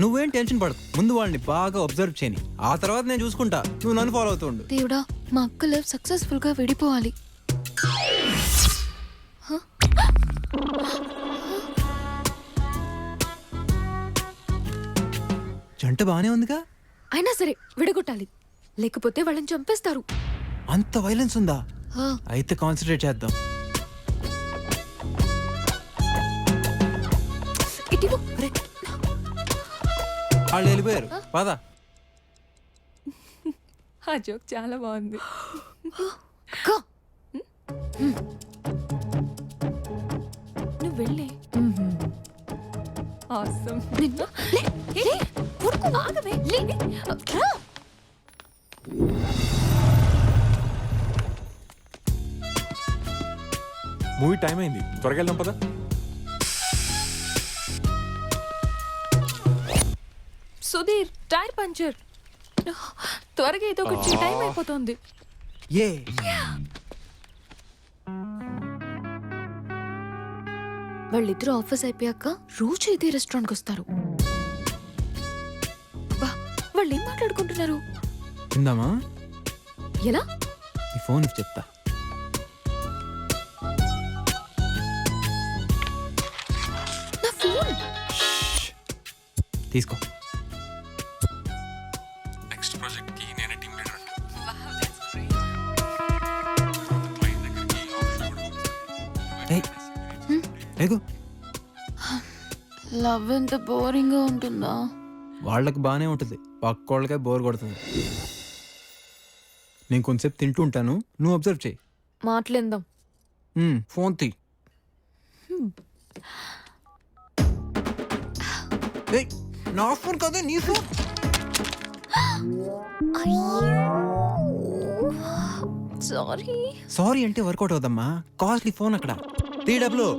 నువ్వేం టెన్షన్ పడకు, ముందు వాళ్ళని బాగా అబ్జర్వ్ చేయని, ఆ తర్వాత నేను చూసుకుంటా, నువ్వు నన్ను ఫాలో అవుతుండు. దేవుడా, మా అక్క లవ్ సక్సెస్ఫుల్ గా విడిపోవాలి. జంట బానే ఉందిగా. అయినా సరే విడగొట్టాలి, లేకపోతే వాళ్ళని చంపేస్తారు. అంత వైలెన్స్ ఉందా? ఆ, అయితే కాన్సన్ట్రేట్ చేద్దాం. ఇటివ్వు. అరే, వాళ్ళు వెళ్ళిపోయారు, పద. ఆ జోక్ చాలా బాగుంది. అక్క, నువ్వు వెళ్ళే. ఆసమ్. నిన్ను లే, లే, ఊరుకో, ఆగవే, లే, రా. మూవీ టైం అయింది, త్వరగా వెళ్దాం పదా. Sudheer, tyre puncture. త్వరగా ఏదో ఒకటి టైం అయిపోతుంది. ఏ వాళ్ళిద్దరూ ఆఫీస్ అయిపోయాక రోజు ఇదే రెస్టారెంట్కి వస్తారు. బా, వాళ్ళు ఏం మాట్లాడుకుంటున్నారు? తిందామా? ఎలా? నీ ఫోన్ ఇచ్చి చెప్తా. నా ఫోన్ తీసుకో. నెక్స్ట్ ప్రాజెక్ట్ కి నేనే టీమ్ లీడర్. లేకు. లవ్ ఎంత బోరింగ్ గా ఉంటుందా? వాళ్ళకి బాగానే ఉంటుంది, పక్కోళ్ళకే బోర్ కొడుతుంది. నేను కొంచెంసేపు తింటూ ఉంటాను, నువ్వు అబ్జర్వ్ చేయి. మాట్లాడదాం. ఫోన్ తీ. ఏయ్, నా ఫోన్ కాదే, నీ ఫోన్. సారీ. సారీ అంటే వర్కౌట్ అవుదమ్మా, కాస్ట్లీ ఫోన్ అక్కడ. 3 డబ్బులు.